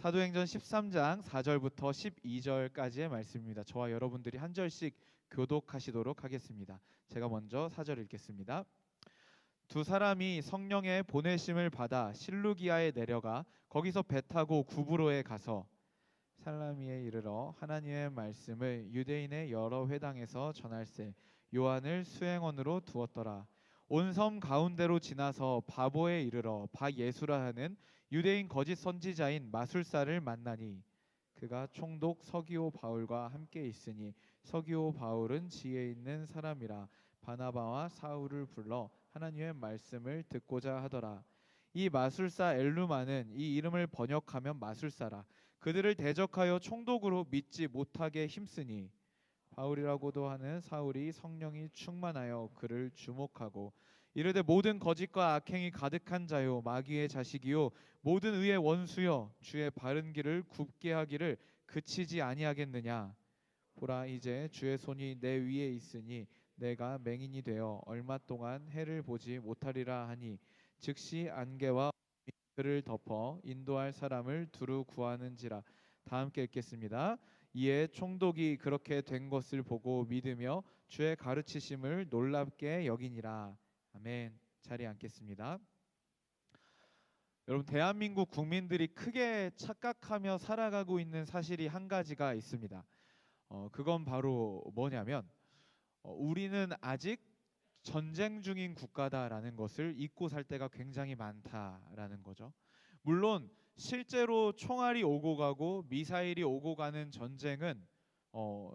사도행전 13장 4절부터 12절까지의 말씀입니다. 저와 여러분들이 한 절씩 교독하시도록 하겠습니다. 제가 먼저 4절 읽겠습니다. 두 사람이 성령의 보내심을 받아 실루기아에 내려가 거기서 배 타고 구브로에 가서 살라미에 이르러 하나님의 말씀을 유대인의 여러 회당에서 전할세 요한을 수행원으로 두었더라. 온 섬 가운데로 지나서 바보에 이르러 바예수라 하는 유대인 거짓 선지자인 마술사를 만나니 그가 총독 서기오 바울과 함께 있으니 서기오 바울은 지혜 있는 사람이라 바나바와 사울을 불러 하나님의 말씀을 듣고자 하더라. 이 마술사 엘루마는 이 이름을 번역하면 마술사라. 그들을 대적하여 총독으로 믿지 못하게 힘쓰니 바울이라고도 하는 사울이 성령이 충만하여 그를 주목하고 이르되 모든 거짓과 악행이 가득한 자요 마귀의 자식이요 모든 의의 원수여 주의 바른 길을 굽게 하기를 그치지 아니하겠느냐. 보라 이제 주의 손이 내 위에 있으니 내가 맹인이 되어 얼마 동안 해를 보지 못하리라 하니 즉시 안개와 그를 덮어 인도할 사람을 두루 구하는지라. 다 함께 읽겠습니다. 이에 총독이 그렇게 된 것을 보고 믿으며 주의 가르치심을 놀랍게 여기니라. 아멘. 자리에 앉겠습니다. 여러분, 대한민국 국민들이 크게 착각하며 살아가고 있는 사실이 한 가지가 있습니다. 그건 바로 뭐냐면 우리는 아직 전쟁 중인 국가다라는 것을 잊고 살 때가 굉장히 많다라는 거죠. 물론 실제로 총알이 오고 가고 미사일이 오고 가는 전쟁은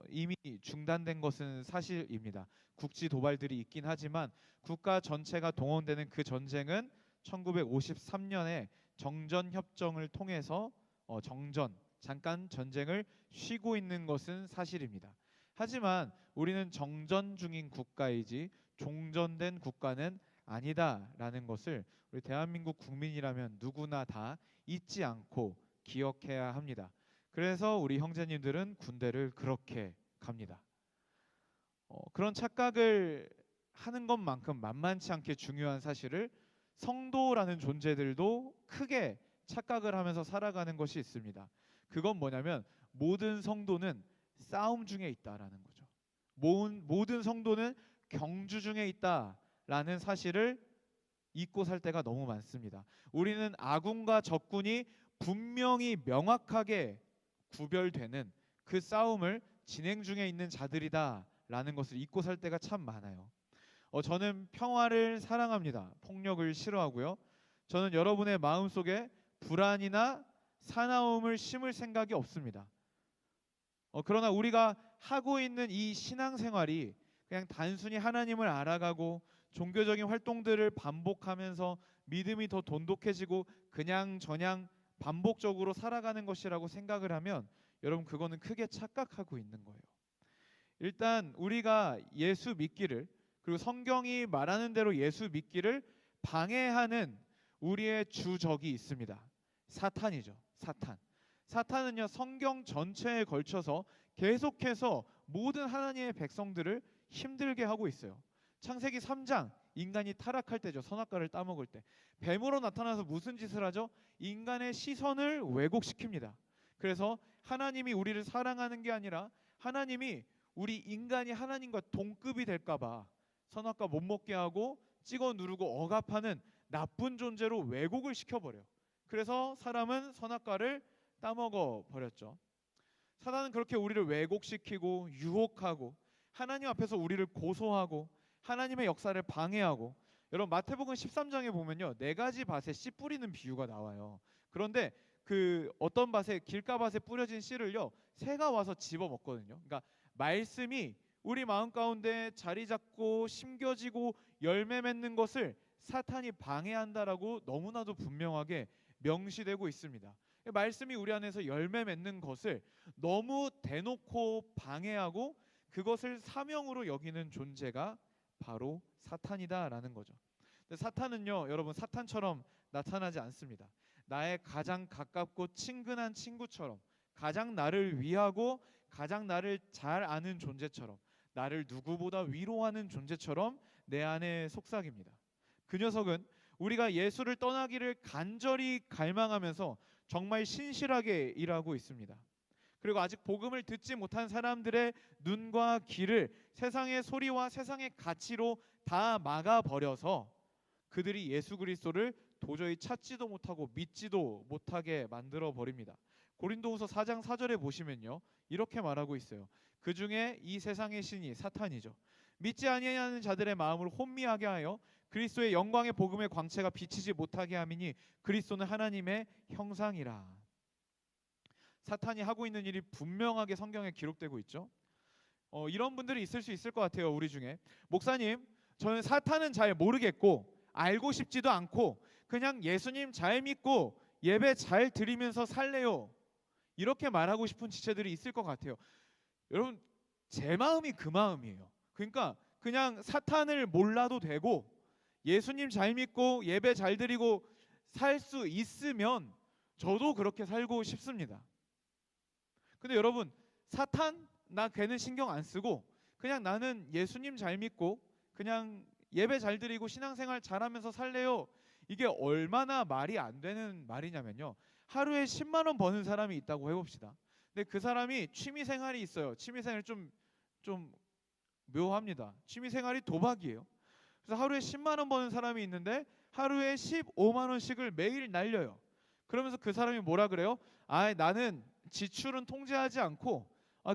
이미 중단된 것은 사실입니다. 국지 도발들이 있긴 하지만 국가 전체가 동원되는 그 전쟁은 1953년에 정전협정을 통해서 잠깐 전쟁을 쉬고 있는 것은 사실입니다. 하지만 우리는 정전 중인 국가이지 종전된 국가는 아니다라는 것을 우리 대한민국 국민이라면 누구나 다 잊지 않고 기억해야 합니다. 그래서 우리 형제님들은 군대를 그렇게 갑니다. 그런 착각을 하는 것만큼 만만치 않게 중요한 사실을 성도라는 존재들도 크게 착각을 하면서 살아가는 것이 있습니다. 그건 뭐냐면 모든 성도는 싸움 중에 있다라는 거죠. 모든 성도는 경주 중에 있다라는 사실을 잊고 살 때가 너무 많습니다. 우리는 아군과 적군이 분명히 명확하게 구별되는 그 싸움을 진행 중에 있는 자들이다라는 것을 잊고 살 때가 참 많아요. 저는 평화를 사랑합니다. 폭력을 싫어하고요. 저는 여러분의 마음속에 불안이나 사나움을 심을 생각이 없습니다. 그러나 우리가 하고 있는 이 신앙생활이 그냥 단순히 하나님을 알아가고 종교적인 활동들을 반복하면서 믿음이 더 돈독해지고 그냥 저냥 반복적으로 살아가는 것이라고 생각을 하면 여러분 그거는 크게 착각하고 있는 거예요. 일단 우리가 예수 믿기를 그리고 성경이 말하는 대로 예수 믿기를 방해하는 우리의 주적이 있습니다. 사탄이죠. 사탄은요 성경 전체에 걸쳐서 계속해서 모든 하나님의 백성들을 힘들게 하고 있어요. 창세기 3장 인간이 타락할 때죠. 선악과를 따먹을 때 뱀으로 나타나서 무슨 짓을 하죠? 인간의 시선을 왜곡시킵니다. 그래서 하나님이 우리를 사랑하는 게 아니라 하나님이 우리 인간이 하나님과 동급이 될까 봐 선악과 못 먹게 하고 찍어 누르고 억압하는 나쁜 존재로 왜곡을 시켜버려요. 그래서 사람은 선악과를 따먹어 버렸죠. 사단은 그렇게 우리를 왜곡시키고 유혹하고 하나님 앞에서 우리를 고소하고 하나님의 역사를 방해하고 여러분 마태복음 13장에 보면요 4가지 밭에 씨 뿌리는 비유가 나와요. 그런데 그 어떤 밭에 길가밭에 뿌려진 씨를요 새가 와서 집어 먹거든요. 그러니까 말씀이 우리 마음 가운데 자리 잡고 심겨지고 열매 맺는 것을 사탄이 방해한다라고 너무나도 분명하게 명시되고 있습니다. 말씀이 우리 안에서 열매 맺는 것을 너무 대놓고 방해하고 그것을 사명으로 여기는 존재가 바로 사탄이다라는 거죠. 근데 사탄은요 여러분 사탄처럼 나타나지 않습니다. 나의 가장 가깝고 친근한 친구처럼 가장 나를 위하고 가장 나를 잘 아는 존재처럼 나를 누구보다 위로하는 존재처럼 내 안에 속삭입니다. 그 녀석은 우리가 예수를 떠나기를 간절히 갈망하면서 정말 신실하게 일하고 있습니다. 그리고 아직 복음을 듣지 못한 사람들의 눈과 귀를 세상의 소리와 세상의 가치로 다 막아버려서 그들이 예수 그리스도를 도저히 찾지도 못하고 믿지도 못하게 만들어 버립니다. 고린도후서 4장 4절에 보시면요, 이렇게 말하고 있어요. 그 중에 이 세상의 신이 사탄이죠. 믿지 아니하는 자들의 마음을 혼미하게 하여 그리스도의 영광의 복음의 광채가 비치지 못하게 함이니 그리스도는 하나님의 형상이라. 사탄이 하고 있는 일이 분명하게 성경에 기록되고 있죠. 이런 분들이 있을 수 있을 것 같아요. 우리 중에 목사님, 저는 사탄은 잘 모르겠고 알고 싶지도 않고 그냥 예수님 잘 믿고 예배 잘 드리면서 살래요, 이렇게 말하고 싶은 지체들이 있을 것 같아요. 여러분, 제 마음이 그 마음이에요. 그러니까 그냥 사탄을 몰라도 되고 예수님 잘 믿고 예배 잘 드리고 살 수 있으면 저도 그렇게 살고 싶습니다. 근데 여러분, 사탄 나 걔는 신경 안 쓰고 그냥 나는 예수님 잘 믿고 그냥 예배 잘 드리고 신앙생활 잘하면서 살래요, 이게 얼마나 말이 안 되는 말이냐면요, 하루에 10만 원 버는 사람이 있다고 해봅시다. 근데 그 사람이 취미생활이 있어요. 취미생활이 좀 묘합니다. 취미생활이 도박이에요. 그래서 하루에 10만 원 버는 사람이 있는데 하루에 15만 원씩을 매일 날려요. 그러면서 그 사람이 뭐라 그래요? 나는 지출은 통제하지 않고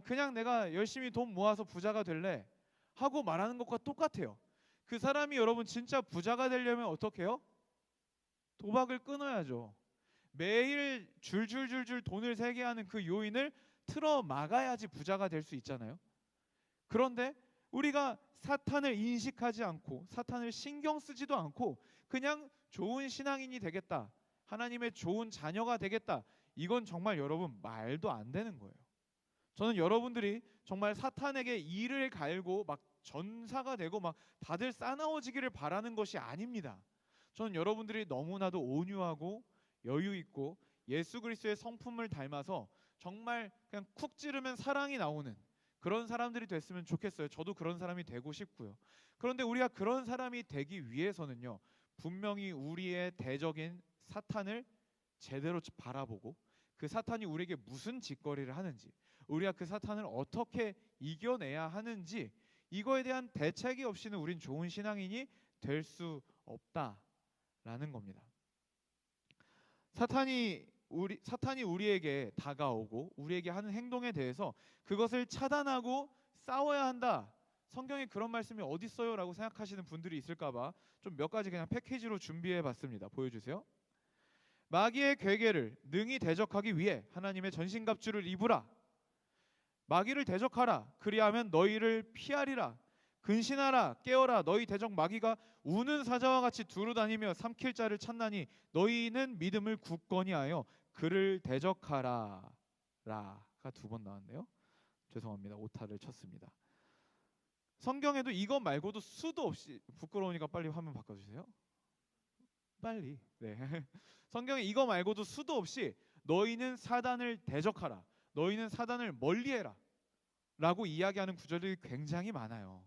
그냥 내가 열심히 돈 모아서 부자가 될래 하고 말하는 것과 똑같아요. 그 사람이 여러분 진짜 부자가 되려면 어떻게 해요? 도박을 끊어야죠. 매일 줄줄줄줄 돈을 세게 하는 그 요인을 틀어 막아야지 부자가 될 수 있잖아요. 그런데 우리가 사탄을 인식하지 않고 사탄을 신경 쓰지도 않고 그냥 좋은 신앙인이 되겠다, 하나님의 좋은 자녀가 되겠다, 이건 정말 여러분 말도 안 되는 거예요. 저는 여러분들이 정말 사탄에게 이를 갈고 막 전사가 되고 막 다들 싸나워지기를 바라는 것이 아닙니다. 저는 여러분들이 너무나도 온유하고 여유 있고 예수 그리스도의 성품을 닮아서 정말 그냥 쿡 찌르면 사랑이 나오는 그런 사람들이 됐으면 좋겠어요. 저도 그런 사람이 되고 싶고요. 그런데 우리가 그런 사람이 되기 위해서는요, 분명히 우리의 대적인 사탄을 제대로 바라보고 그 사탄이 우리에게 무슨 짓거리를 하는지, 우리가 그 사탄을 어떻게 이겨내야 하는지, 이거에 대한 대책이 없이는 우린 좋은 신앙인이 될 수 없다라는 겁니다. 사탄이 우리에게 다가오고 우리에게 하는 행동에 대해서 그것을 차단하고 싸워야 한다, 성경에 그런 말씀이 어디 있어요? 라고 생각하시는 분들이 있을까봐 좀 몇 가지 그냥 패키지로 준비해봤습니다. 보여주세요. 마귀의 괴계를 능히 대적하기 위해 하나님의 전신갑주를 입으라. 마귀를 대적하라. 그리하면 너희를 피하리라. 근신하라. 깨어라. 너희 대적 마귀가 우는 사자와 같이 두루다니며 삼킬 자를 찾나니 너희는 믿음을 굳건히 하여 그를 대적하라. 라가 2번 나왔네요. 죄송합니다. 오타를 쳤습니다. 성경에도 이것 말고도 수도 없이, 부끄러우니까 빨리 화면 바꿔주세요. 빨리. 네. 성경에 이거 말고도 수도 없이 너희는 사단을 대적하라, 너희는 사단을 멀리해라 라고 이야기하는 구절들이 굉장히 많아요.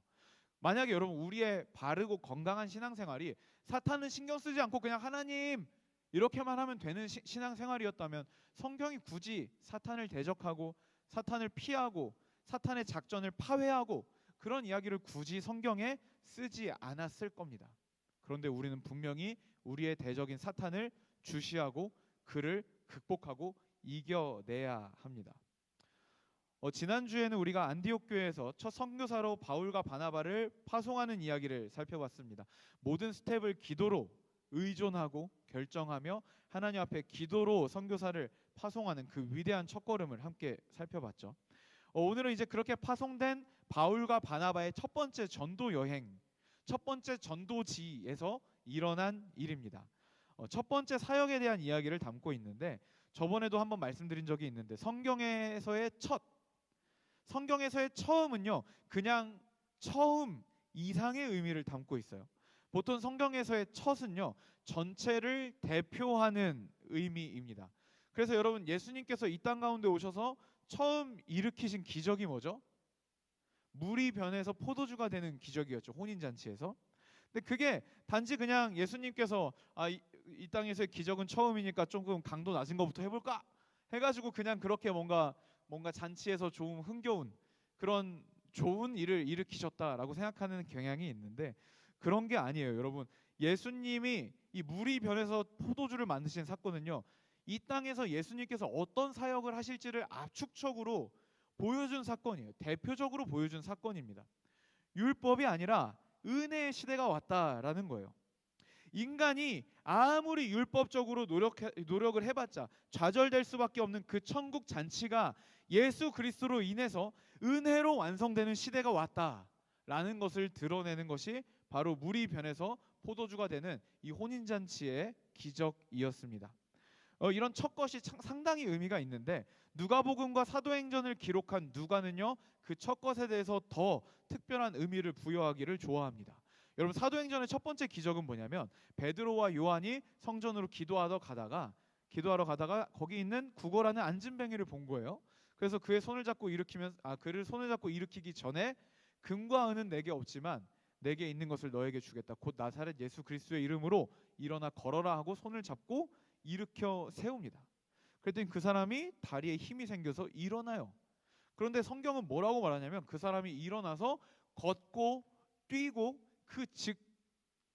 만약에 여러분 우리의 바르고 건강한 신앙생활이 사탄은 신경 쓰지 않고 그냥 하나님 이렇게만 하면 되는 신앙생활이었다면 성경이 굳이 사탄을 대적하고 사탄을 피하고 사탄의 작전을 파회하고 그런 이야기를 굳이 성경에 쓰지 않았을 겁니다. 그런데 우리는 분명히 우리의 대적인 사탄을 주시하고 그를 극복하고 이겨내야 합니다. 지난주에는 우리가 안디옥 교회에서 첫 선교사로 바울과 바나바를 파송하는 이야기를 살펴봤습니다. 모든 스텝을 기도로 의존하고 결정하며 하나님 앞에 기도로 선교사를 파송하는 그 위대한 첫걸음을 함께 살펴봤죠. 오늘은 이제 그렇게 파송된 바울과 바나바의 첫 번째 전도 여행, 첫 번째 전도지에서 일어난 일입니다. 첫 번째 사역에 대한 이야기를 담고 있는데, 저번에도 한번 말씀드린 적이 있는데 성경에서의 처음은요 그냥 처음 이상의 의미를 담고 있어요. 보통 성경에서의 첫은요 전체를 대표하는 의미입니다. 그래서 여러분, 예수님께서 이 땅 가운데 오셔서 처음 일으키신 기적이 뭐죠? 물이 변해서 포도주가 되는 기적이었죠. 혼인잔치에서. 근데 그게 단지 그냥 예수님께서 이 땅에서의 기적은 처음이니까 조금 강도 낮은 것부터 해볼까 해가지고 그냥 그렇게 뭔가 잔치에서 좀 흥겨운 그런 좋은 일을 일으키셨다라고 생각하는 경향이 있는데 그런 게 아니에요, 여러분. 예수님이 이 물이 변해서 포도주를 만드신 사건은요, 이 땅에서 예수님께서 어떤 사역을 하실지를 압축적으로 보여준 사건이에요. 대표적으로 보여준 사건입니다. 율법이 아니라 은혜의 시대가 왔다라는 거예요. 인간이 아무리 율법적으로 노력을 해봤자 좌절될 수밖에 없는 그 천국 잔치가 예수 그리스도로 인해서 은혜로 완성되는 시대가 왔다라는 것을 드러내는 것이 바로 물이 변해서 포도주가 되는 이 혼인잔치의 기적이었습니다. 이런 첫 것이 상당히 의미가 있는데 누가복음과 사도행전을 기록한 누가는요, 그 첫 것에 대해서 더 특별한 의미를 부여하기를 좋아합니다. 여러분, 사도행전의 첫 번째 기적은 뭐냐면 베드로와 요한이 성전으로 기도하러 가다가 거기 있는 구걸하는 안진뱅이를 본 거예요. 그래서 그의 손을 잡고 그를 손을 잡고 일으키기 전에 금과 은은 내게 없지만 내게 있는 것을 너에게 주겠다. 곧 나사렛 예수 그리스도의 이름으로 일어나 걸어라 하고 손을 잡고 일으켜 세웁니다. 그랬더니 그 사람이 다리에 힘이 생겨서 일어나요. 그런데 성경은 뭐라고 말하냐면 그 사람이 일어나서 걷고 뛰고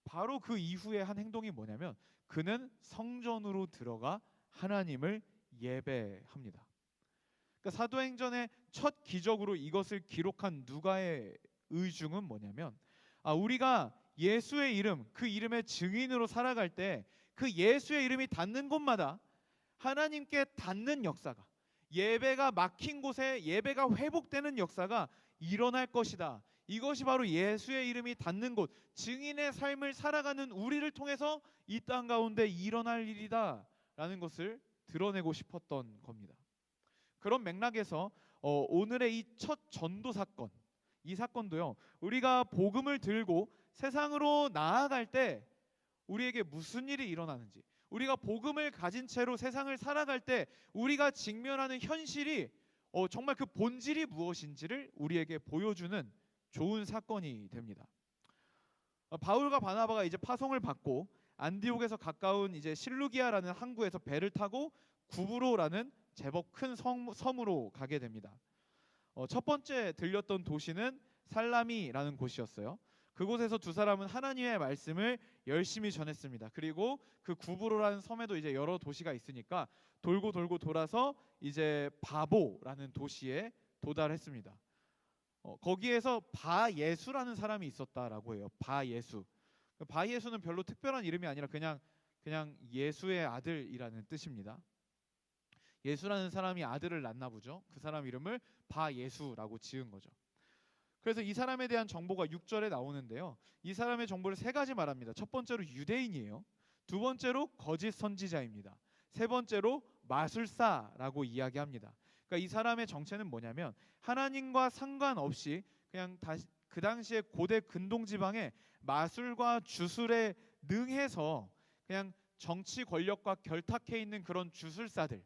바로 그 이후에 한 행동이 뭐냐면 그는 성전으로 들어가 하나님을 예배합니다. 그러니까 사도행전의 첫 기적으로 이것을 기록한 누가의 의중은 뭐냐면 우리가 예수의 이름, 그 이름의 증인으로 살아갈 때 그 예수의 이름이 닿는 곳마다 하나님께 닿는 역사가, 예배가 막힌 곳에 예배가 회복되는 역사가 일어날 것이다. 이것이 바로 예수의 이름이 닿는 곳, 증인의 삶을 살아가는 우리를 통해서 이 땅 가운데 일어날 일이다 라는 것을 드러내고 싶었던 겁니다. 그런 맥락에서 오늘의 이 첫 전도 사건, 이 사건도요, 우리가 복음을 들고 세상으로 나아갈 때 우리에게 무슨 일이 일어나는지, 우리가 복음을 가진 채로 세상을 살아갈 때 우리가 직면하는 현실이 정말 그 본질이 무엇인지를 우리에게 보여주는 좋은 사건이 됩니다. 바울과 바나바가 이제 파송을 받고 안디옥에서 가까운 이제 실루기아라는 항구에서 배를 타고 구브로라는 제법 큰 섬으로 가게 됩니다. 첫 번째 들렸던 도시는 살라미라는 곳이었어요. 그곳에서 두 사람은 하나님의 말씀을 열심히 전했습니다. 그리고 그 구브로라는 섬에도 이제 여러 도시가 있으니까 돌고 돌아서 이제 바보라는 도시에 도달했습니다. 거기에서 바예수라는 사람이 있었다라고 해요. 바예수. 바예수는 별로 특별한 이름이 아니라 그냥 예수의 아들이라는 뜻입니다. 예수라는 사람이 아들을 낳나 보죠. 그 사람 이름을 바예수라고 지은 거죠. 그래서 이 사람에 대한 정보가 6절에 나오는데요. 이 사람의 정보를 세 가지 말합니다. 첫 번째로 유대인이에요. 두 번째로 거짓 선지자입니다. 세 번째로 마술사라고 이야기합니다. 그러니까 이 사람의 정체는 뭐냐면 하나님과 상관없이 그냥 그 당시에 고대 근동 지방에 마술과 주술에 능해서 그냥 정치 권력과 결탁해 있는 그런 주술사들,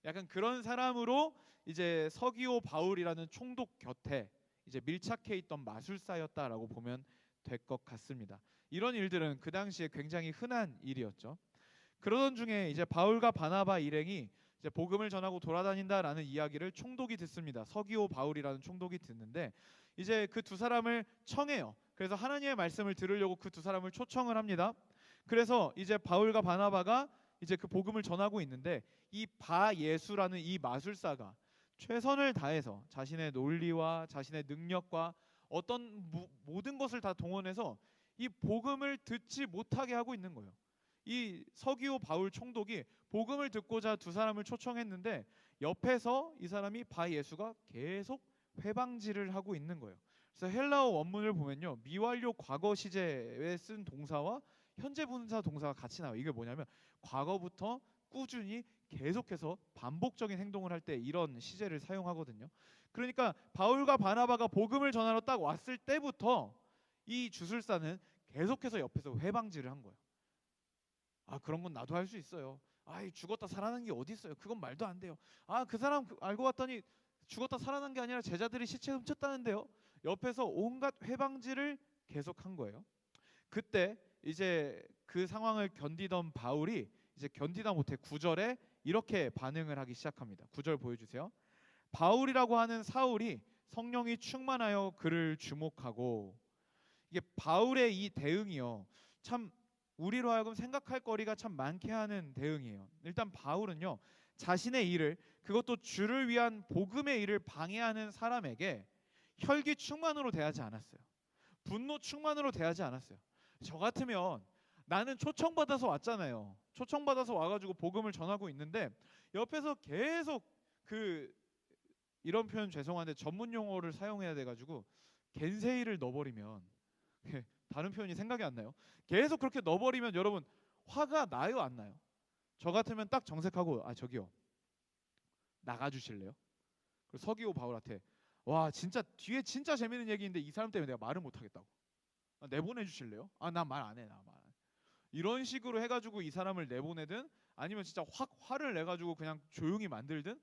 약간 그런 사람으로 이제 서기오 바울이라는 총독 곁에 이제 밀착해 있던 마술사였다라고 보면 될 것 같습니다. 이런 일들은 그 당시에 굉장히 흔한 일이었죠. 그러던 중에 이제 바울과 바나바 일행이 이제 복음을 전하고 돌아다닌다라는 이야기를 총독이 듣습니다. 서기오 바울이라는 총독이 듣는데 이제 그 두 사람을 청해요. 그래서 하나님의 말씀을 들으려고 그 두 사람을 초청을 합니다. 그래서 이제 바울과 바나바가 이제 그 복음을 전하고 있는데 이 바예수라는 이 마술사가 최선을 다해서 자신의 논리와 자신의 능력과 어떤 모든 것을 다 동원해서 이 복음을 듣지 못하게 하고 있는 거예요. 이 서기오 바울 총독이 복음을 듣고자 두 사람을 초청했는데 옆에서 이 사람이 바예수가 계속 회방질을 하고 있는 거예요. 그래서 헬라어 원문을 보면요, 미완료 과거 시제에 쓴 동사와 현재 분사 동사가 같이 나와요. 이게 뭐냐면 과거부터 꾸준히 계속해서 반복적인 행동을 할 때 이런 시제를 사용하거든요. 그러니까 바울과 바나바가 복음을 전하러 딱 왔을 때부터 이 주술사는 계속해서 옆에서 회방질을 한 거예요. 그런 건 나도 할 수 있어요. 죽었다 살아난 게 어디 있어요? 그건 말도 안 돼요. 그 사람 알고 봤더니 죽었다 살아난 게 아니라 제자들이 시체 훔쳤다는데요. 옆에서 온갖 회방질을 계속한 거예요. 그때 이제 그 상황을 견디던 바울이 이제 견디다 못해 9절에 이렇게 반응을 하기 시작합니다. 9절 보여주세요. 바울이라고 하는 사울이 성령이 충만하여 그를 주목하고, 이게 바울의 이 대응이요, 참 우리로 하여금 생각할 거리가 참 많게 하는 대응이에요. 일단 바울은요, 자신의 일을, 그것도 주를 위한 복음의 일을 방해하는 사람에게 혈기 충만으로 대하지 않았어요. 분노 충만으로 대하지 않았어요. 저 같으면 나는 초청받아서 왔잖아요. 초청받아서 와가지고 복음을 전하고 있는데 옆에서 계속 이런 표현 죄송한데 전문 용어를 사용해야 돼가지고 겐세이를 넣어버리면 다른 표현이 생각이 안 나요. 계속 그렇게 넣어버리면 여러분 화가 나요, 안 나요? 저 같으면 딱 정색하고, 저기요, 나가주실래요? 그리고 서기오 바울한테, 와 진짜 뒤에 진짜 재밌는 얘기인데 이 사람 때문에 내가 말을 못하겠다고, 내보내주실래요? 나 말 안 해, 나 말 안 해. 이런 식으로 해가지고 이 사람을 내보내든, 아니면 진짜 확 화를 내가지고 그냥 조용히 만들든,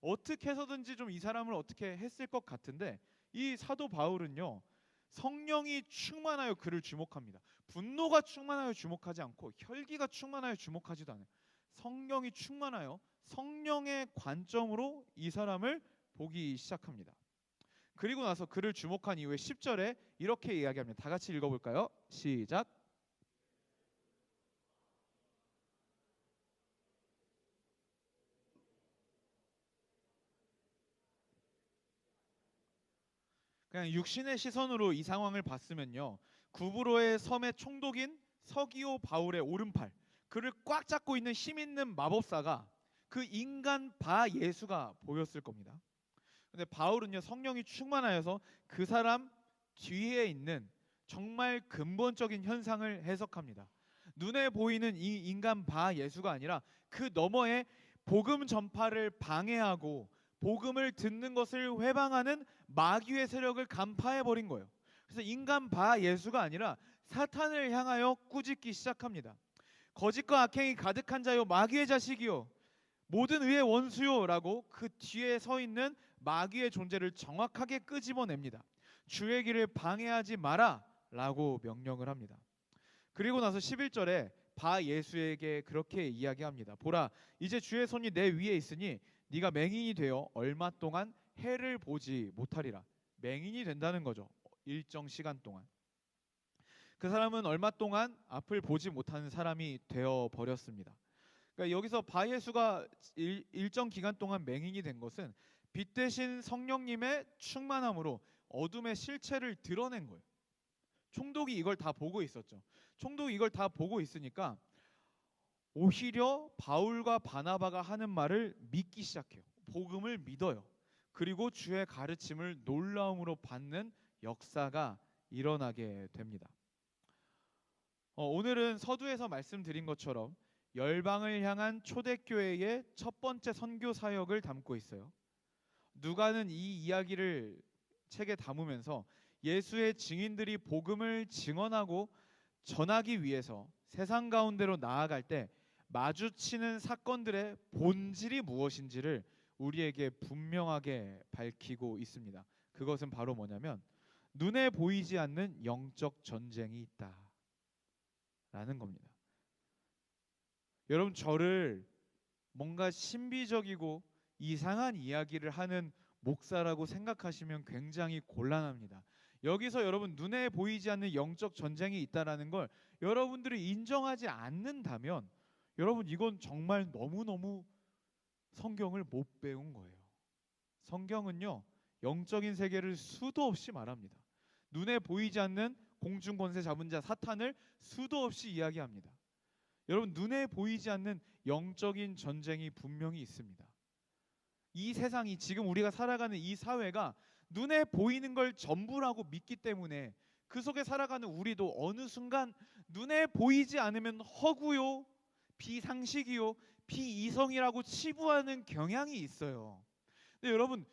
어떻게 해서든지 좀 이 사람을 어떻게 했을 것 같은데, 이 사도 바울은요, 성령이 충만하여 그를 주목합니다. 분노가 충만하여 주목하지 않고 혈기가 충만하여 주목하지도 않아요. 성령이 충만하여 성령의 관점으로 이 사람을 보기 시작합니다. 그리고 나서 그를 주목한 이후에 10절에 이렇게 이야기합니다. 다 같이 읽어볼까요? 시작. 그냥 육신의 시선으로 이 상황을 봤으면요, 구브로의 섬의 총독인 서기오 바울의 오른팔, 그를 꽉 잡고 있는 힘 있는 마법사가 그 인간 바 예수가 보였을 겁니다. 근데 바울은요, 성령이 충만하여서 그 사람 뒤에 있는 정말 근본적인 현상을 해석합니다. 눈에 보이는 이 인간 바 예수가 아니라 그 너머에 복음 전파를 방해하고 복음을 듣는 것을 회방하는 마귀의 세력을 간파해 버린 거예요. 그래서 인간 바 예수가 아니라 사탄을 향하여 꾸짖기 시작합니다. 거짓과 악행이 가득한 자요, 마귀의 자식이요, 모든 의의 원수요라고 그 뒤에 서 있는 마귀의 존재를 정확하게 끄집어냅니다. 주의 길을 방해하지 마라 라고 명령을 합니다. 그리고 나서 11절에 바 예수에게 그렇게 이야기합니다. 보라, 이제 주의 손이 내 위에 있으니 네가 맹인이 되어 얼마 동안 해를 보지 못하리라. 맹인이 된다는 거죠. 일정 시간 동안. 그 사람은 얼마 동안 앞을 보지 못하는 사람이 되어 버렸습니다. 그러니까 여기서 바 예수가 일정 기간 동안 맹인이 된 것은 빛 대신 성령님의 충만함으로 어둠의 실체를 드러낸 거예요. 총독이 이걸 다 보고 있었죠. 총독이 이걸 다 보고 있으니까 오히려 바울과 바나바가 하는 말을 믿기 시작해요. 복음을 믿어요. 그리고 주의 가르침을 놀라움으로 받는 역사가 일어나게 됩니다. 오늘은 서두에서 말씀드린 것처럼 열방을 향한 초대교회의 첫 번째 선교 사역을 담고 있어요. 누가는 이 이야기를 책에 담으면서 예수의 증인들이 복음을 증언하고 전하기 위해서 세상 가운데로 나아갈 때 마주치는 사건들의 본질이 무엇인지를 우리에게 분명하게 밝히고 있습니다. 그것은 바로 뭐냐면 눈에 보이지 않는 영적 전쟁이 있다라는 겁니다. 여러분, 저를 뭔가 신비적이고 이상한 이야기를 하는 목사라고 생각하시면 굉장히 곤란합니다. 여기서 여러분 눈에 보이지 않는 영적 전쟁이 있다라는 걸 여러분들이 인정하지 않는다면 여러분 이건 정말 너무너무 성경을 못 배운 거예요. 성경은요, 영적인 세계를 수도 없이 말합니다. 눈에 보이지 않는 공중 권세 잡은 자 사탄을 수도 없이 이야기합니다. 여러분, 눈에 보이지 않는 영적인 전쟁이 분명히 있습니다. 이 세상이, 지금 우리가 살아가는 이 사회가 눈에 보이는 걸 전부라고 믿기 때문에 그 속에 살아가는 우리도 어느 순간 눈에 보이지 않으면 허구요, 비상식이요, 비이성이라고 치부하는 경향이 있어요. 근데 여러분,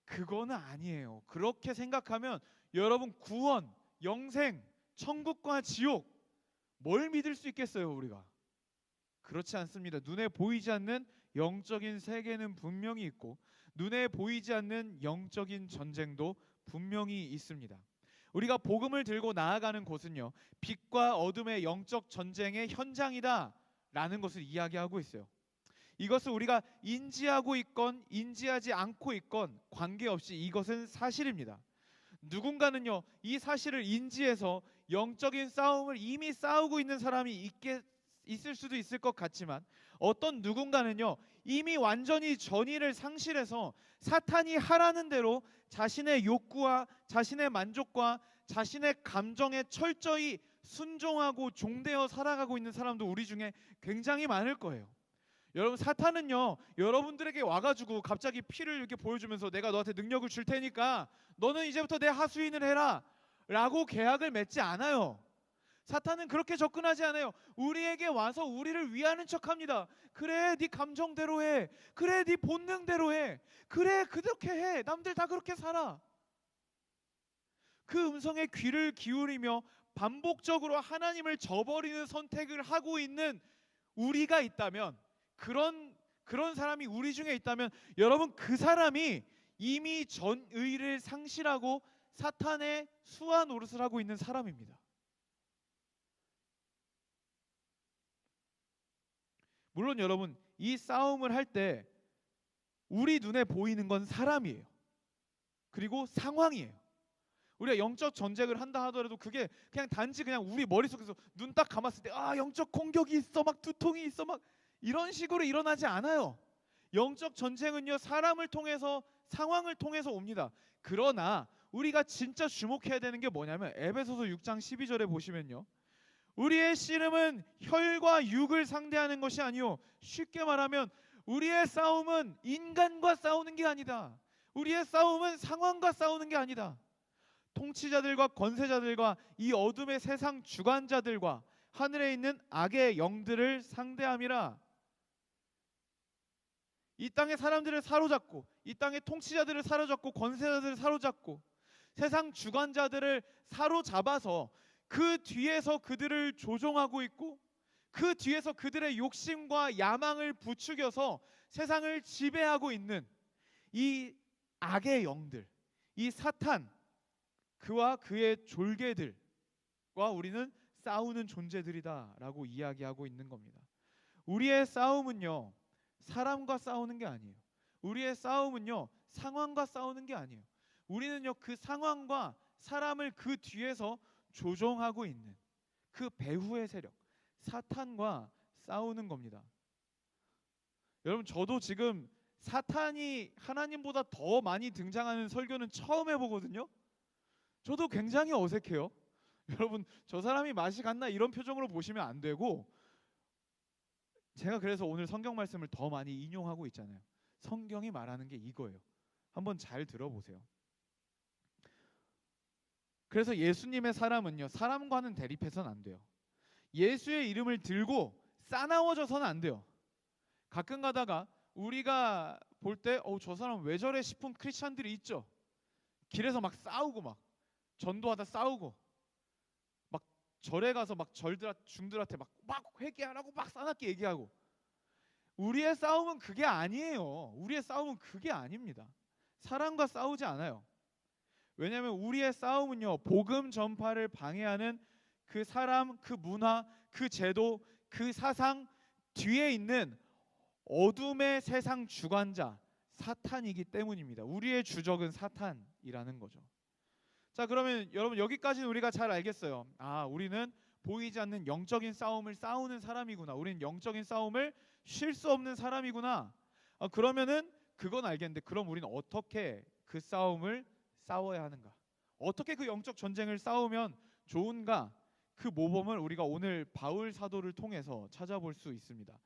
그거는 아니에요. 그렇게 생각하면 여러분 구원, 영생, 천국과 지옥 뭘 믿을 수 있겠어요, 우리가? 그렇지 않습니다. 눈에 보이지 않는 영적인 세계는 분명히 있고 눈에 보이지 않는 영적인 전쟁도 분명히 있습니다. 우리가 복음을 들고 나아가는 곳은요, 빛과 어둠의 영적 전쟁의 현장이다라는 것을 이야기하고 있어요. 이것을 우리가 인지하고 있건 인지하지 않고 있건 관계없이 이것은 사실입니다. 누군가는요, 이 사실을 인지해서 영적인 싸움을 이미 싸우고 있는 사람이 있을 수도 있을 것 같지만, 어떤 누군가는요, 이미 완전히 전의를 상실해서 사탄이 하라는 대로 자신의 욕구와 자신의 만족과 자신의 감정에 철저히 순종하고 종되어 살아가고 있는 사람도 우리 중에 굉장히 많을 거예요. 여러분, 사탄은요, 여러분들에게 와가지고 갑자기 피를 이렇게 보여주면서 내가 너한테 능력을 줄 테니까 너는 이제부터 내 하수인을 해라 라고 계약을 맺지 않아요. 사탄은 그렇게 접근하지 않아요. 우리에게 와서 우리를 위하는 척합니다. 그래, 네 감정대로 해. 그래, 네 본능대로 해. 그래, 그렇게 해. 남들 다 그렇게 살아. 그 음성에 귀를 기울이며 반복적으로 하나님을 저버리는 선택을 하고 있는 우리가 있다면, 그런 사람이 우리 중에 있다면, 여러분, 그 사람이 이미 전의를 상실하고 사탄의 수하 노릇을 하고 있는 사람입니다. 물론 여러분, 이 싸움을 할 때 우리 눈에 보이는 건 사람이에요. 그리고 상황이에요. 우리가 영적 전쟁을 한다 하더라도 그게 그냥 단지 그냥 우리 머릿속에서 눈 딱 감았을 때 영적 공격이 있어, 막 두통이 있어, 막 이런 식으로 일어나지 않아요. 영적 전쟁은요, 사람을 통해서, 상황을 통해서 옵니다. 그러나 우리가 진짜 주목해야 되는 게 뭐냐면, 에베소서 6장 12절에 보시면요, 우리의 씨름은 혈과 육을 상대하는 것이 아니요, 쉽게 말하면 우리의 싸움은 인간과 싸우는 게 아니다. 우리의 싸움은 상황과 싸우는 게 아니다. 통치자들과 권세자들과 이 어둠의 세상 주관자들과 하늘에 있는 악의 영들을 상대함이라. 이 땅의 사람들을 사로잡고, 이 땅의 통치자들을 사로잡고, 권세자들을 사로잡고, 세상 주관자들을 사로잡아서 그 뒤에서 그들을 조종하고 있고, 그 뒤에서 그들의 욕심과 야망을 부추겨서 세상을 지배하고 있는 이 악의 영들, 이 사탄, 그와 그의 졸개들과 우리는 싸우는 존재들이다라고 이야기하고 있는 겁니다. 우리의 싸움은요, 사람과 싸우는 게 아니에요. 우리의 싸움은요, 상황과 싸우는 게 아니에요. 우리는요, 그 상황과 사람을 그 뒤에서 조종하고 있는 그 배후의 세력, 사탄과 싸우는 겁니다. 여러분, 저도 지금 사탄이 하나님보다 더 많이 등장하는 설교는 처음 해보거든요. 저도 굉장히 어색해요. 여러분, 저 사람이 맛이 갔나 이런 표정으로 보시면 안 되고, 제가 그래서 오늘 성경 말씀을 더 많이 인용하고 있잖아요. 성경이 말하는 게 이거예요. 한번 잘 들어보세요. 그래서 예수님의 사람은요, 사람과는 대립해서는 안 돼요. 예수의 이름을 들고 싸나워져서는 안 돼요. 가끔 가다가 우리가 볼 때 저 사람 왜 저래 싶은 크리스찬들이 있죠. 길에서 막 싸우고, 막 전도하다 싸우고, 막 절에 가서 막 중들한테 막 회개하라고 막 싸납게 얘기하고. 우리의 싸움은 그게 아니에요. 우리의 싸움은 그게 아닙니다. 사람과 싸우지 않아요. 왜냐하면 우리의 싸움은요, 복음 전파를 방해하는 그 사람, 그 문화, 그 제도, 그 사상 뒤에 있는 어둠의 세상 주관자 사탄이기 때문입니다. 우리의 주적은 사탄이라는 거죠. 자, 그러면 여러분, 여기까지는 우리가 잘 알겠어요. 우리는 보이지 않는 영적인 싸움을 싸우는 사람이구나. 우리는 영적인 싸움을 쉴 수 없는 사람이구나. 그러면은 그건 알겠는데, 그럼 우리는 어떻게 그 싸움을 싸워야 하는가? 어떻게 그 영적 전쟁을 싸우면 좋은가? 그 모범을 우리가 오늘 바울 사도를 통해서 찾아볼 수 있습니다.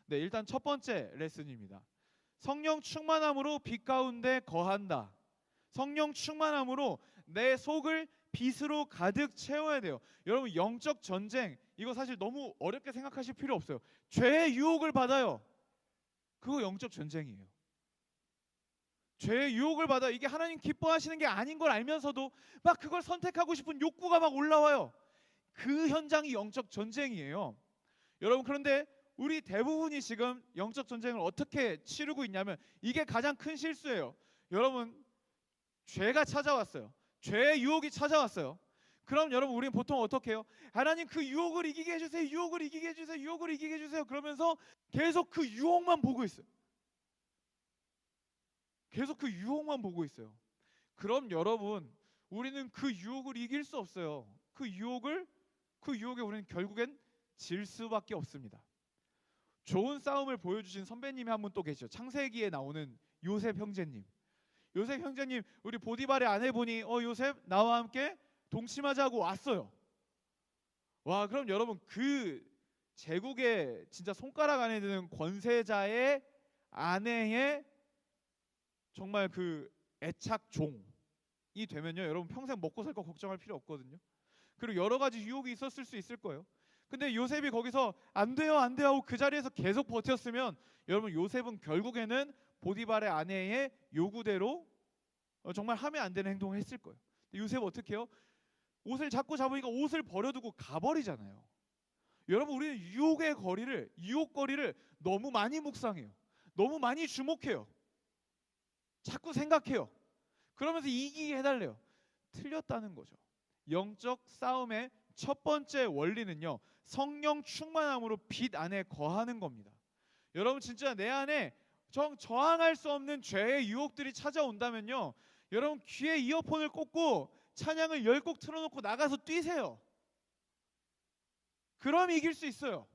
네, 일단 첫 번째 레슨입니다. 성령 충만함으로 빛 가운데 거한다. 성령 충만함으로 내 속을 빛으로 가득 채워야 돼요. 여러분, 영적 전쟁, 이거 사실 너무 어렵게 생각하실 필요 없어요. 죄의 유혹을 받아요. 그거 영적 전쟁이에요. 죄의 유혹을 받아. 이게 하나님 기뻐하시는 게 아닌 걸 알면서도 막 그걸 선택하고 싶은 욕구가 막 올라와요. 그 현장이 영적 전쟁이에요. 여러분, 그런데 우리 대부분이 지금 영적 전쟁을 어떻게 치르고 있냐면, 이게 가장 큰 실수예요. 여러분, 죄가 찾아왔어요. 죄의 유혹이 찾아왔어요. 그럼 여러분 우리는 보통 어떻게 해요? 하나님 그 유혹을 이기게 해주세요. 유혹을 이기게 해주세요. 유혹을 이기게 해주세요. 그러면서 계속 그 유혹만 보고 있어요. 계속 그 유혹만 보고 있어요. 그럼 여러분 우리는 그 유혹을 이길 수 없어요. 그 유혹에 우리는 결국엔 질 수밖에 없습니다. 좋은 싸움을 보여주신 선배님이 한 분 또 계시죠. 창세기에 나오는 요셉 형제님. 요셉 형제님 우리 보디발의 아내분이 요셉 나와 함께 동침하자고 왔어요. 와, 그럼 여러분 그 제국의 진짜 손가락 안에 드는 권세자의 아내의 정말 그 애착 종이 되면요, 여러분 평생 먹고 살 거 걱정할 필요 없거든요. 그리고 여러 가지 유혹이 있었을 수 있을 거예요. 근데 요셉이 거기서 안 돼요 안 돼요 하고 그 자리에서 계속 버텼으면 여러분 요셉은 결국에는 보디발의 아내의 요구대로 정말 하면 안 되는 행동을 했을 거예요. 요셉 어떻게 해요? 옷을 자꾸 잡으니까 옷을 버려두고 가버리잖아요. 여러분 우리는 유혹거리를 너무 많이 묵상해요. 너무 많이 주목해요. 자꾸 생각해요. 그러면서 이기게 해달래요. 틀렸다는 거죠. 영적 싸움의 첫 번째 원리는요, 성령 충만함으로 빛 안에 거하는 겁니다. 여러분 진짜 내 안에 저항할 수 없는 죄의 유혹들이 찾아온다면요, 여러분 귀에 이어폰을 꽂고 찬양을 10곡 틀어놓고 나가서 뛰세요. 그럼 이길 수 있어요.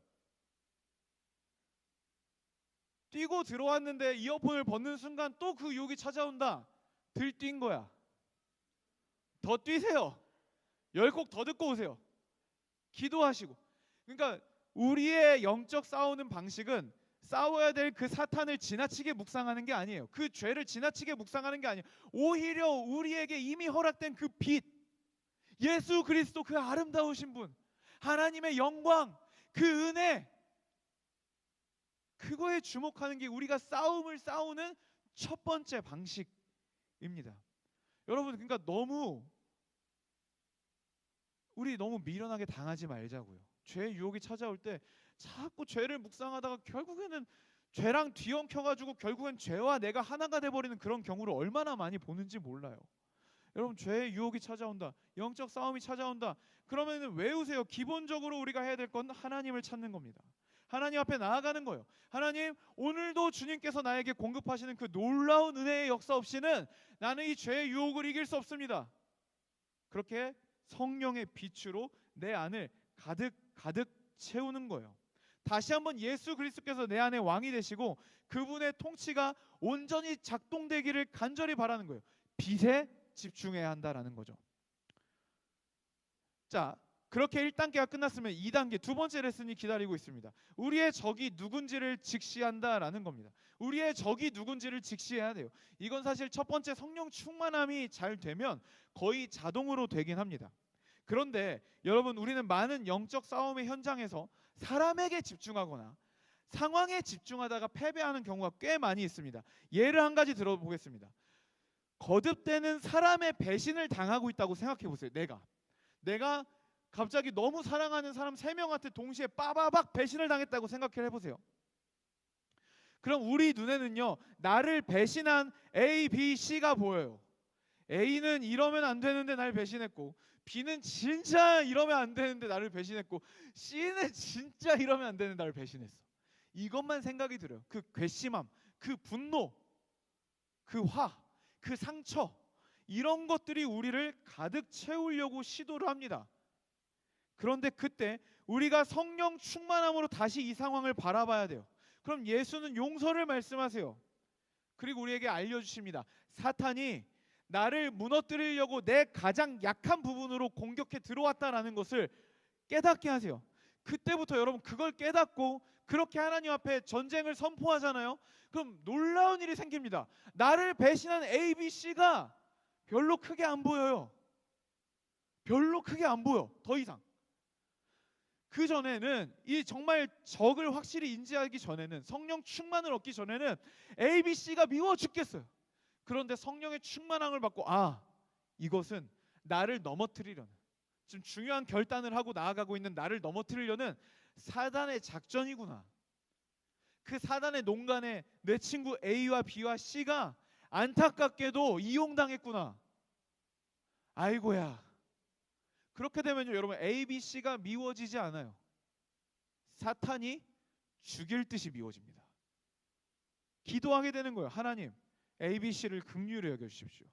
뛰고 들어왔는데 이어폰을 벗는 순간 또 그 유혹이 찾아온다. 들뛴 거야. 더 뛰세요. 10곡 더 듣고 오세요. 기도하시고. 그러니까 우리의 영적 싸우는 방식은 싸워야 될 그 사탄을 지나치게 묵상하는 게 아니에요. 그 죄를 지나치게 묵상하는 게 아니에요. 오히려 우리에게 이미 허락된 그 빛, 예수 그리스도 그 아름다우신 분, 하나님의 영광, 그 은혜, 그거에 주목하는 게 우리가 싸움을 싸우는 첫 번째 방식입니다. 여러분 그러니까 우리 너무 미련하게 당하지 말자고요. 죄의 유혹이 찾아올 때 자꾸 죄를 묵상하다가 결국에는 죄랑 뒤엉켜가지고 결국엔 죄와 내가 하나가 돼버리는 그런 경우를 얼마나 많이 보는지 몰라요. 여러분 죄의 유혹이 찾아온다, 영적 싸움이 찾아온다, 그러면 외우세요. 기본적으로 우리가 해야 될 건 하나님을 찾는 겁니다. 하나님 앞에 나아가는 거예요. 하나님, 오늘도 주님께서 나에게 공급하시는 그 놀라운 은혜의 역사 없이는 나는 이 죄의 유혹을 이길 수 없습니다. 그렇게 성령의 빛으로 내 안을 가득 채우는 거예요. 다시 한번 예수 그리스도께서 내 안에 왕이 되시고 그분의 통치가 온전히 작동되기를 간절히 바라는 거예요. 빛에 집중해야 한다라는 거죠. 자, 그렇게 1단계가 끝났으면 2단계 두 번째 레슨이 기다리고 있습니다. 우리의 적이 누군지를 직시한다라는 겁니다. 우리의 적이 누군지를 직시해야 돼요. 이건 사실 첫 번째 성령 충만함이 잘 되면 거의 자동으로 되긴 합니다. 그런데 여러분 우리는 많은 영적 싸움의 현장에서 사람에게 집중하거나 상황에 집중하다가 패배하는 경우가 꽤 많이 있습니다. 예를 한 가지 들어보겠습니다. 거듭되는 사람의 배신을 당하고 있다고 생각해 보세요. 내가 갑자기 너무 사랑하는 사람 3명한테 동시에 빠바박 배신을 당했다고 생각해 보세요. 그럼 우리 눈에는요, 나를 배신한 A, B, C가 보여요. A는 이러면 안 되는데 나를 배신했고, B는 진짜 이러면 안 되는데 나를 배신했고, C는 진짜 이러면 안 되는데 나를 배신했어. 이것만 생각이 들어요. 그 괘씸함, 그 분노, 그 화, 그 상처, 이런 것들이 우리를 가득 채우려고 시도를 합니다. 그런데 그때 우리가 성령 충만함으로 다시 이 상황을 바라봐야 돼요. 그럼 예수는 용서를 말씀하세요. 그리고 우리에게 알려주십니다. 사탄이 나를 무너뜨리려고 내 가장 약한 부분으로 공격해 들어왔다라는 것을 깨닫게 하세요. 그때부터 여러분 그걸 깨닫고 그렇게 하나님 앞에 전쟁을 선포하잖아요. 그럼 놀라운 일이 생깁니다. 나를 배신한 A, B, C가 별로 크게 안 보여요. 별로 크게 안 보여. 더 이상. 그 전에는 이 정말 적을 확실히 인지하기 전에는, 성령 충만을 얻기 전에는 A, B, C가 미워 죽겠어요. 그런데 성령의 충만함을 받고 이것은 나를 넘어뜨리려는, 지금 중요한 결단을 하고 나아가고 있는 나를 넘어뜨리려는 사단의 작전이구나. 그 사단의 농간에 내 친구 A와 B와 C가 안타깝게도 이용당했구나. 아이고야. 그렇게 되면요, 여러분 A, B, C가 미워지지 않아요. 사탄이 죽일 듯이 미워집니다. 기도하게 되는 거예요. 하나님, A, B, C를 긍휼히 여겨 주십시오.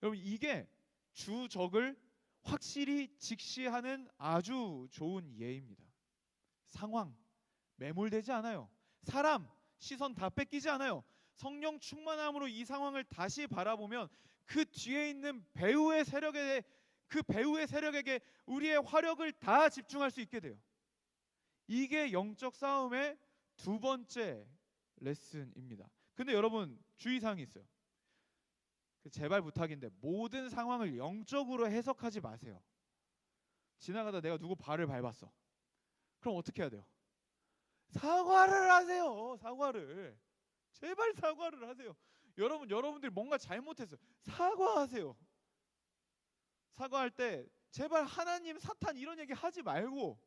여러분 이게 주적을 확실히 직시하는 아주 좋은 예입니다. 상황 매몰되지 않아요. 사람 시선 다 뺏기지 않아요. 성령 충만함으로 이 상황을 다시 바라보면 그 뒤에 있는 배우의 세력에게 우리의 화력을 다 집중할 수 있게 돼요. 이게 영적 싸움의 두 번째 레슨입니다. 근데 여러분 주의사항이 있어요. 제발 부탁인데 모든 상황을 영적으로 해석하지 마세요. 지나가다 내가 누구 발을 밟았어. 그럼 어떻게 해야 돼요? 사과를 하세요. 사과를. 제발 사과를 하세요. 여러분들이 뭔가 잘못했어요. 사과하세요. 사과할 때 제발 하나님, 사탄 이런 얘기 하지 말고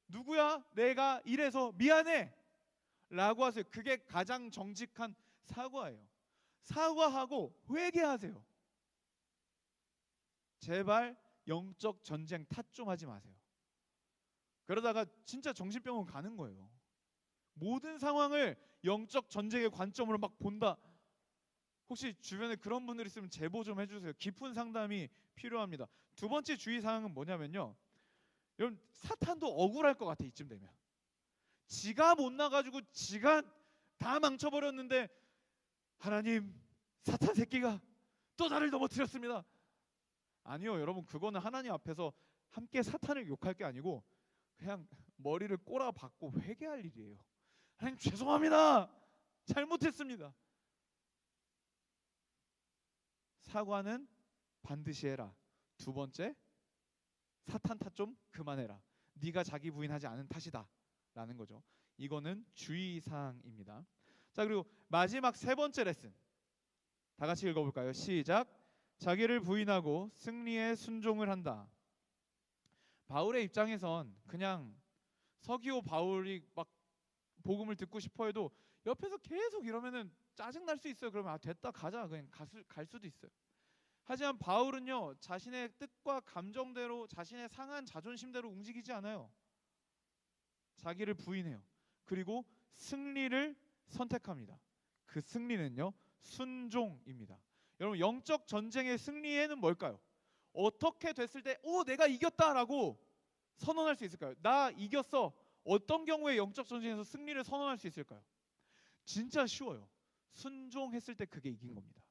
누구야? 내가 이래서 미안해 라고 하세요. 그게 가장 정직한 사과예요. 사과하고 회개하세요. 제발 영적 전쟁 탓 좀 하지 마세요. 그러다가 진짜 정신병원 가는 거예요. 모든 상황을 영적 전쟁의 관점으로 막 본다. 혹시 주변에 그런 분들 있으면 제보 좀 해주세요. 깊은 상담이 필요합니다. 두 번째 주의사항은 뭐냐면요, 여러분 사탄도 억울할 것 같아. 이쯤 되면 지가 못 나가지고 지가 다 망쳐버렸는데 하나님, 사탄 새끼가 또 나를 넘어뜨렸습니다. 아니요 여러분, 그거는 하나님 앞에서 함께 사탄을 욕할 게 아니고 그냥 머리를 꼬라박고 회개할 일이에요. 하나님 죄송합니다. 잘못했습니다. 사과는 반드시 해라. 두 번째, 사탄 탓 좀 그만해라. 네가 자기 부인하지 않은 탓이다 라는 거죠. 이거는 주의사항입니다. 자, 그리고 마지막 세 번째 레슨 다 같이 읽어볼까요? 시작. 자기를 부인하고 승리에 순종을 한다. 바울의 입장에선 그냥 서기오 바울이 막 복음을 듣고 싶어 해도 옆에서 계속 이러면은 짜증 날 수 있어요. 그러면 됐다 가자 그냥 갈 수도 있어요. 하지만 바울은요, 자신의 뜻과 감정대로, 자신의 상한 자존심대로 움직이지 않아요. 자기를 부인해요. 그리고 승리를 선택합니다. 그 승리는요, 순종입니다. 여러분 영적 전쟁의 승리에는 뭘까요? 어떻게 됐을 때 내가 이겼다라고 선언할 수 있을까요? 나 이겼어. 어떤 경우에 영적 전쟁에서 승리를 선언할 수 있을까요? 진짜 쉬워요. 순종했을 때 그게 이긴 겁니다.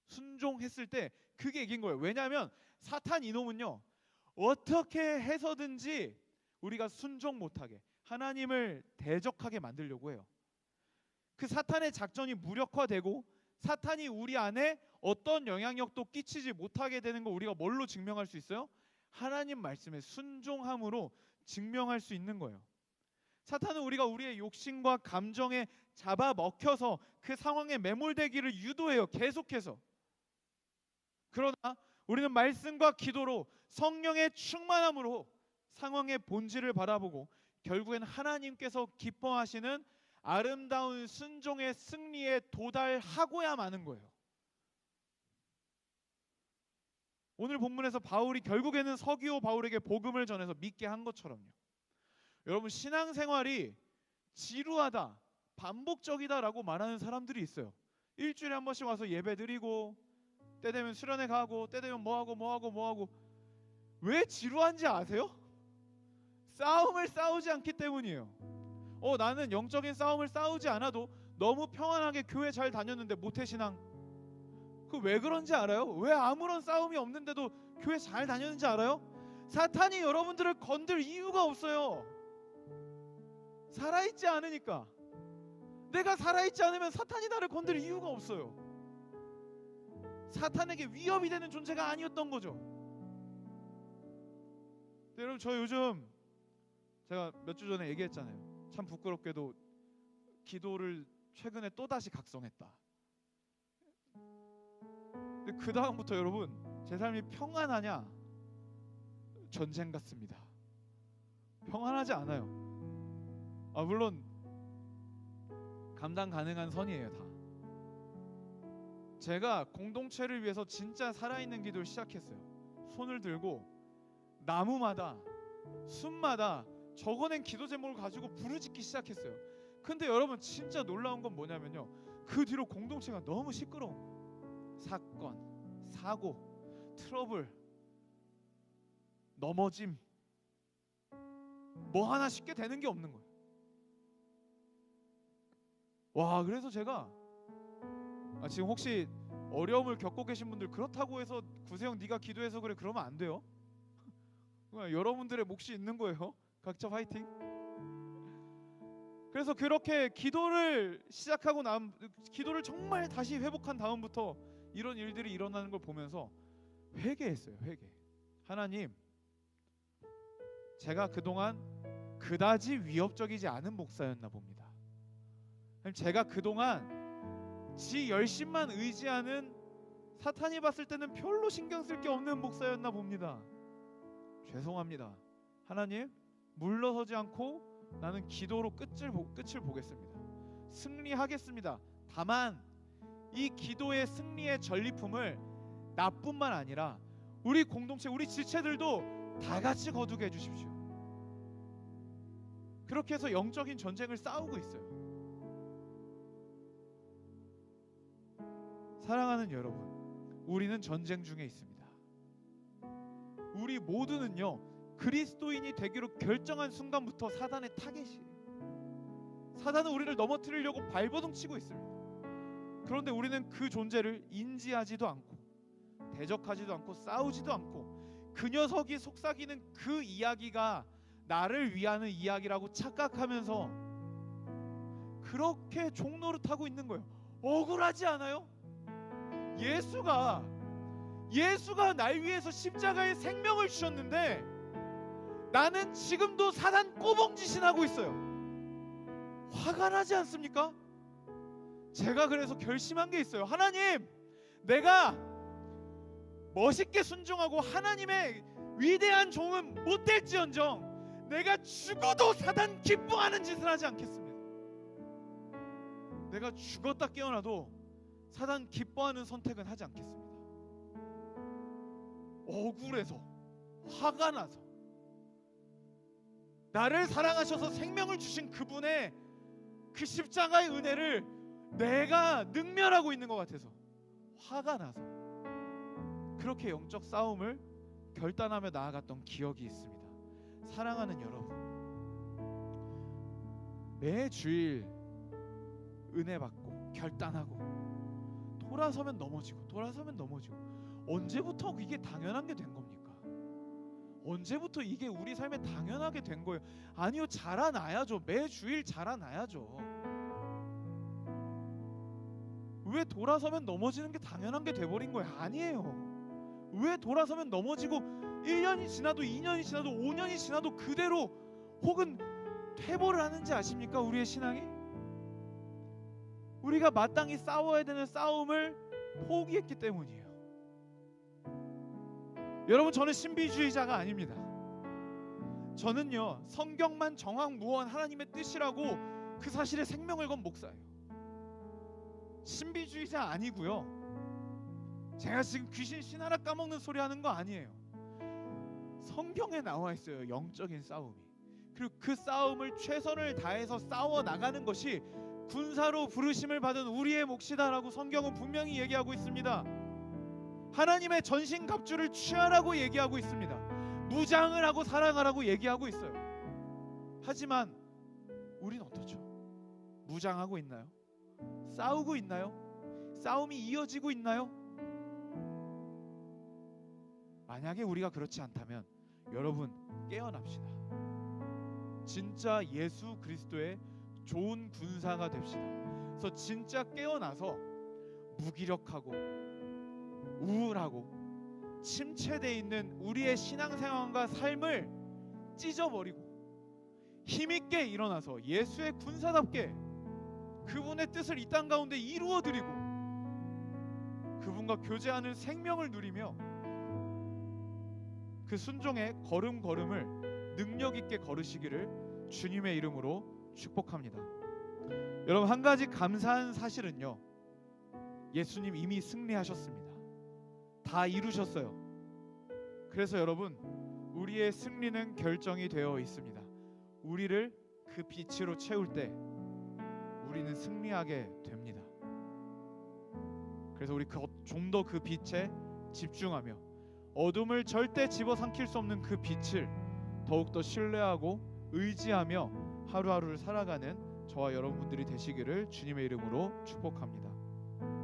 순종했을 때 그게 이긴 거예요. 왜냐하면 사탄 이놈은요, 어떻게 해서든지 우리가 순종 못하게, 하나님을 대적하게 만들려고 해요. 그 사탄의 작전이 무력화되고 사탄이 우리 안에 어떤 영향력도 끼치지 못하게 되는 거 우리가 뭘로 증명할 수 있어요? 하나님 말씀에 순종함으로 증명할 수 있는 거예요. 사탄은 우리가 우리의 욕심과 감정에 잡아먹혀서 그 상황에 매몰되기를 유도해요. 계속해서. 그러나 우리는 말씀과 기도로 성령의 충만함으로 상황의 본질을 바라보고 결국엔 하나님께서 기뻐하시는 아름다운 순종의 승리에 도달하고야 마는 거예요. 오늘 본문에서 바울이 결국에는 서기오 바울에게 복음을 전해서 믿게 한 것처럼요. 여러분 신앙생활이 지루하다, 반복적이다라고 말하는 사람들이 있어요. 일주일에 한 번씩 와서 예배 드리고 때 되면 수련회 가고 때 되면 뭐하고 왜 지루한지 아세요? 싸움을 싸우지 않기 때문이에요. 나는 영적인 싸움을 싸우지 않아도 너무 평안하게 교회 잘 다녔는데 모태신앙, 그 왜 그런지 알아요? 왜 아무런 싸움이 없는데도 교회 잘 다녔는지 알아요? 사탄이 여러분들을 건들 이유가 없어요. 살아있지 않으니까. 내가 살아있지 않으면 사탄이 나를 건들 이유가 없어요. 사탄에게 위협이 되는 존재가 아니었던 거죠. 근데 여러분 저 요즘 제가 몇 주 전에 얘기했잖아요. 참 부끄럽게도 기도를 최근에 또다시 각성했다. 근데 그 다음부터 여러분 제 삶이 평안하냐? 전쟁 같습니다. 평안하지 않아요. 물론 감당 가능한 선이에요. 다. 제가 공동체를 위해서 진짜 살아있는 기도를 시작했어요. 손을 들고 나무마다 숲마다 적어낸 기도 제목을 가지고 부르짖기 시작했어요. 근데 여러분 진짜 놀라운 건 뭐냐면요, 그 뒤로 공동체가 너무 시끄러운 거예요. 사건, 사고, 트러블, 넘어짐, 뭐 하나 쉽게 되는 게 없는 거예요. 와, 그래서 제가 지금 혹시 어려움을 겪고 계신 분들, 그렇다고 해서 구세영 네가 기도해서 그래 그러면 안 돼요. 여러분들의 몫이 있는 거예요. 각자 화이팅. 그래서 그렇게 기도를 시작하고 기도를 정말 다시 회복한 다음부터 이런 일들이 일어나는 걸 보면서 회개했어요. 회개. 하나님, 제가 그동안 그다지 위협적이지 않은 목사였나 봅니다. 제가 그동안 지 열심만 의지하는, 사탄이 봤을 때는 별로 신경 쓸 게 없는 목사였나 봅니다. 죄송합니다. 하나님, 물러서지 않고 나는 기도로 끝을 보겠습니다. 승리하겠습니다. 다만 이 기도의 승리의 전리품을 나뿐만 아니라 우리 공동체, 우리 지체들도 다 같이 거두게 해주십시오. 그렇게 해서 영적인 전쟁을 싸우고 있어요. 사랑하는 여러분, 우리는 전쟁 중에 있습니다. 우리 모두는요, 그리스도인이 되기로 결정한 순간부터 사단의 타겟이에요. 사단은 우리를 넘어뜨리려고 발버둥 치고 있습니다. 그런데 우리는 그 존재를 인지하지도 않고 대적하지도 않고 싸우지도 않고 그 녀석이 속삭이는 그 이야기가 나를 위하는 이야기라고 착각하면서 그렇게 종노릇하고 있는 거예요. 억울하지 않아요? 예수가 날 위해서 십자가에 생명을 주셨는데 나는 지금도 사단 꼬봉짓을 하고 있어요. 화가 나지 않습니까? 제가 그래서 결심한 게 있어요. 하나님, 내가 멋있게 순종하고 하나님의 위대한 종은 못 될지언정 내가 죽어도 사단 기뻐하는 짓을 하지 않겠습니다. 내가 죽었다 깨어나도 사단 기뻐하는 선택은 하지 않겠습니다. 억울해서, 화가 나서, 나를 사랑하셔서 생명을 주신 그분의 그 십자가의 은혜를 내가 능멸하고 있는 것 같아서 화가 나서 그렇게 영적 싸움을 결단하며 나아갔던 기억이 있습니다. 사랑하는 여러분, 매 주일 은혜 받고 결단하고 돌아서면 넘어지고 언제부터 이게 당연한 게 된 겁니까? 언제부터 이게 우리 삶에 당연하게 된 거예요? 아니요, 자라나야죠. 매 주일 자라나야죠. 왜 돌아서면 넘어지는 게 당연한 게 돼버린 거예요? 아니에요. 왜 돌아서면 넘어지고 1년이 지나도 2년이 지나도 5년이 지나도 그대로 혹은 퇴보를 하는지 아십니까? 우리의 신앙이? 우리가 마땅히 싸워야 되는 싸움을 포기했기 때문이에요. 여러분, 저는 신비주의자가 아닙니다. 저는요, 성경만 정확무원 하나님의 뜻이라고 그 사실에 생명을 건 목사예요. 신비주의자 아니고요, 제가 지금 귀신 신하라 까먹는 소리 하는 거 아니에요. 성경에 나와 있어요, 영적인 싸움이. 그리고 그 싸움을 최선을 다해서 싸워 나가는 것이 군사로 부르심을 받은 우리의 몫이다라고 성경은 분명히 얘기하고 있습니다. 하나님의 전신갑주를 취하라고 얘기하고 있습니다. 무장을 하고 살아가라고 얘기하고 있어요. 하지만 우린 어떻죠? 무장하고 있나요? 싸우고 있나요? 싸움이 이어지고 있나요? 만약에 우리가 그렇지 않다면 여러분, 깨어납시다. 진짜 예수 그리스도의 좋은 군사가 됩시다. 그래서 진짜 깨어나서 무기력하고 우울하고 침체되어 있는 우리의 신앙생활과 삶을 찢어버리고 힘있게 일어나서 예수의 군사답게 그분의 뜻을 이 땅 가운데 이루어드리고 그분과 교제하는 생명을 누리며 그 순종의 걸음걸음을 능력있게 걸으시기를 주님의 이름으로 축복합니다. 여러분, 한 가지 감사한 사실은요, 예수님 이미 승리하셨습니다. 다 이루셨어요. 그래서 여러분, 우리의 승리는 결정이 되어 있습니다. 우리를 그 빛으로 채울 때 우리는 승리하게 됩니다. 그래서 우리 좀 더 그 빛에 집중하며 어둠을 절대 집어삼킬 수 없는 그 빛을 더욱더 신뢰하고 의지하며 하루하루를 살아가는 저와 여러분들이 되시기를 주님의 이름으로 축복합니다.